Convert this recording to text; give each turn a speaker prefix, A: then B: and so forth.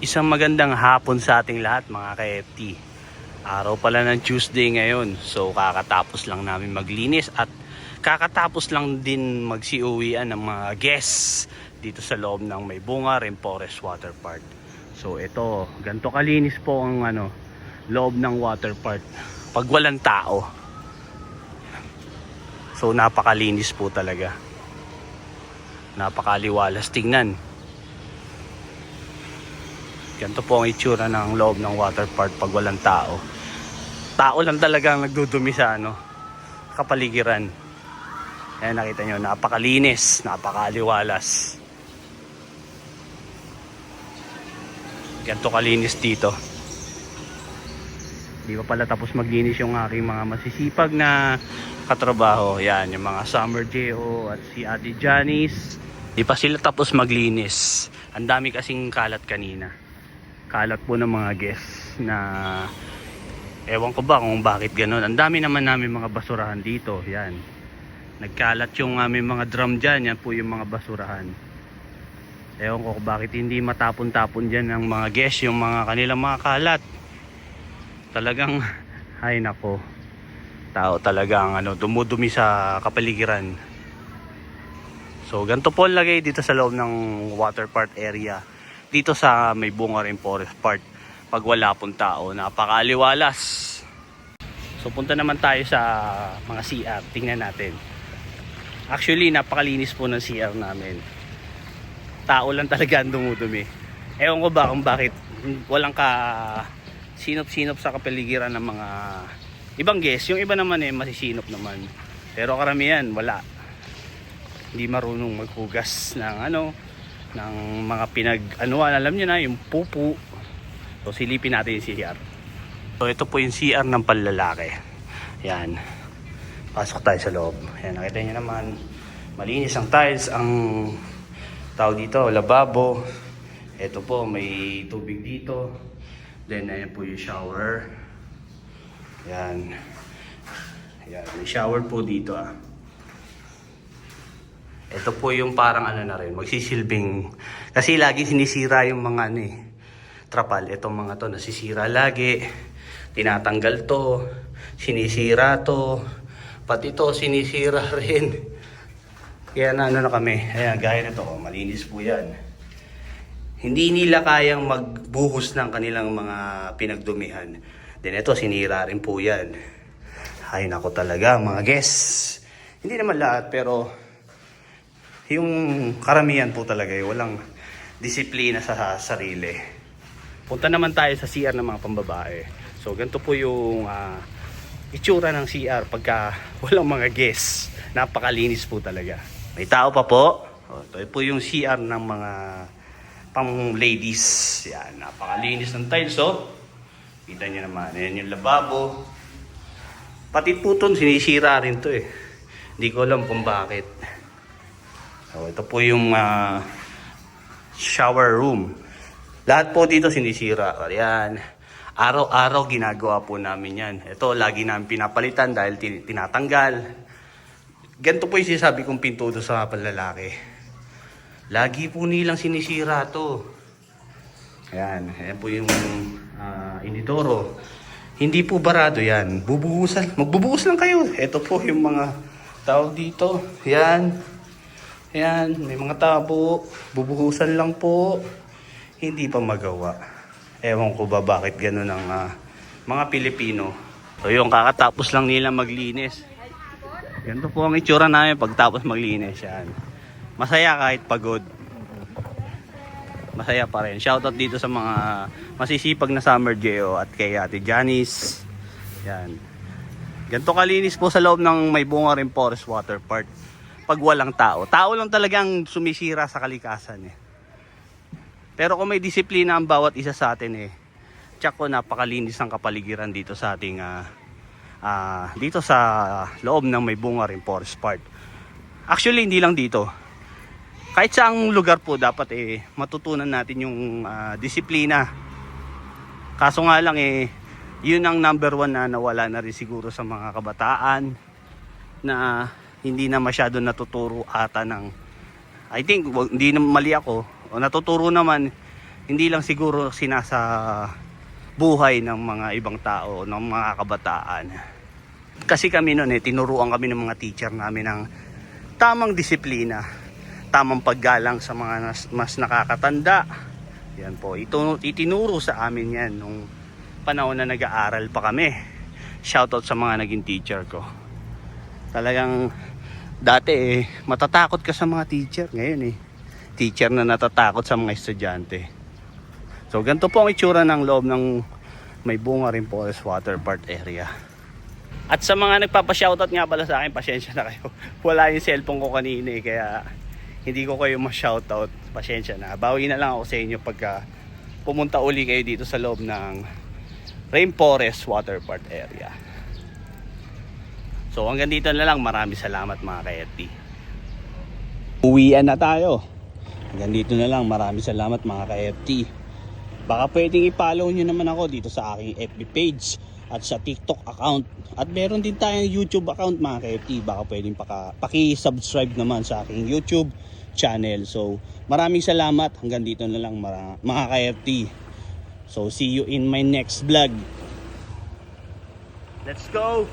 A: Isang magandang hapon sa ating lahat mga ka-FT. Araw pala ng Tuesday ngayon. So kakatapos lang namin maglinis at kakatapos lang din magsiuwian ng mga guests dito sa loob ng May Bunga Rainforest Water Park. So ito, ganito kalinis po ang loob ng water park pag walang tao. So napakalinis po talaga. Napakaliwalas tingnan. Ganito po ang itsura ng loob ng water park pag walang tao. Tao lang talaga ang nagdudumi sa kapaligiran. Ayan, nakita nyo, napakalinis, napakaliwalas. Ganito kalinis dito. Di pa pala tapos maglinis yung aking mga masisipag na katrabaho. Yan, yung mga Summer J.O. at si Ate Janice. Di pa sila tapos maglinis. Ang dami kasing kalat kanina. Kalat po ng mga guests na ewan ko ba kung bakit ganun. Ang dami naman namin mga basurahan dito. Yan. Nagkalat yung aming mga drum dyan. Yan po yung mga basurahan. Ewan ko bakit hindi matapon-tapon dyan ng mga guests yung mga kanilang mga kalat. Talagang ay nako. Tao talagang dumudumi sa kapaligiran. So ganito po lagay dito sa loob ng water park area. Dito sa May Bunga Rainforest Park pag wala pong tao, napakaaliwalas. So punta naman tayo sa mga CR, tingnan natin. Actually napakalinis po ng CR namin. Tao lang talaga ang dumudumi. Ewan ko ba kung bakit walang sinop-sinop sa kapaligiran ng mga ibang guests. Yung iba naman masisinop naman. Pero karamihan wala. Hindi marunong maghugas ng ng mga alam nyo na, yung pupu. So silipin natin yung CR. So ito po yung CR ng panlalaki. Yan, pasok tayo sa loob. Yan, nakita nyo naman, malinis ang tiles. Ang tawag dito, lababo. Ito po, may tubig dito. Then ayan po yung shower. Yan, yan, may shower po dito Ito po yung parang na rin, magsisilbing, kasi lagi sinisira yung mga trapal. Itong mga to nasisira lagi, tinatanggal to, sinisira to, pati to sinisira rin. Kaya na kami, ayan, gaya na to, malinis po yan. Hindi nila kayang magbuhos ng kanilang mga pinagdumihan. Then ito, sinira rin po yan. Ay nako talaga mga guests. Hindi naman lahat, pero yung karamihan po talaga walang disiplina sa sarili. Punta naman tayo sa CR ng mga pambabae. So ganito po yung itsura ng CR pagka walang mga guests. Napakalinis po talaga. May tao pa po. Ito po yung CR ng mga pang ladies. Yan, napakalinis ng tiles. Kita nyo naman, ayan yung lababo. Pati po ito, sinisira rin to Hindi ko alam kung bakit. So, ito po yung shower room. Lahat po dito sinisira. Ayan. Araw-araw ginagawa po namin yan. Ito, lagi namin pinapalitan dahil tinatanggal. Ganito po yung sinasabi kong pinto doon sa panlalaki. Lagi po nilang sinisira to. Ayan. Ayan po yung inidoro. Hindi po barado yan. Magbubuhos lang kayo. Ito po yung mga tao dito. Ayan. Ayan, may mga tabo, bubuhusan lang po, hindi pa magawa. Ewan ko ba bakit ganun ang mga Pilipino. So yung kakatapos lang nila maglinis. Ganito po ang itsura namin pagtapos maglinis. Yan. Masaya kahit pagod. Masaya pa rin. Shoutout dito sa mga masisipag na Summer J.O. at kay Ate Janice. Yan. Ganito kalinis po sa loob ng May Bunga Rainforest Water Park. Pag walang tao. Tao lang talagang sumisira sa kalikasan Pero kung may disiplina ang bawat isa sa atin tiyak ko napakalinis ng kapaligiran dito sa ating dito sa loob ng May Bunga Rainforest Park. Actually hindi lang dito. Kahit saang lugar po dapat matutunan natin yung disiplina. Kaso nga lang yun ang number one na nawala na rin siguro sa mga kabataan na hindi na masyado natuturo ata ng, I think hindi na mali ako, o natuturo naman hindi lang siguro sinasa buhay ng mga ibang tao, ng mga kabataan. Kasi kami noon tinuruan kami ng mga teacher namin ng tamang disiplina, tamang paggalang sa mga mas nakakatanda. Yan po, itinuro sa amin yan nung panahon na nag-aaral pa kami. Shoutout sa mga naging teacher ko. Talagang dati matatakot ka sa mga teacher. Ngayon teacher na natatakot sa mga estudyante. So ganito po ang itsura ng loob ng May Bunga Rim Forest Water Park area. At sa mga nagpapa-shoutout nga pala sa akin, pasensya na kayo. Wala yung cellphone ko kanina kaya hindi ko kayo ma-shoutout. Pasensya na. Bawi na lang ako sa inyo pagka pumunta uli kayo dito sa loob ng Rainforest Water Park area. So hanggang dito na lang. Maraming salamat mga ka-FT. Uwian na tayo. Hanggang dito na lang. Maraming salamat mga ka-FT. Baka pwedeng i-follow nyo naman ako dito sa aking FB page at sa TikTok account. At meron din tayong YouTube account mga ka-FT. Baka pwedeng paki-subscribe naman sa aking YouTube channel. So maraming salamat. Hanggang dito na lang mga ka-FT. So see you in my next vlog. Let's go!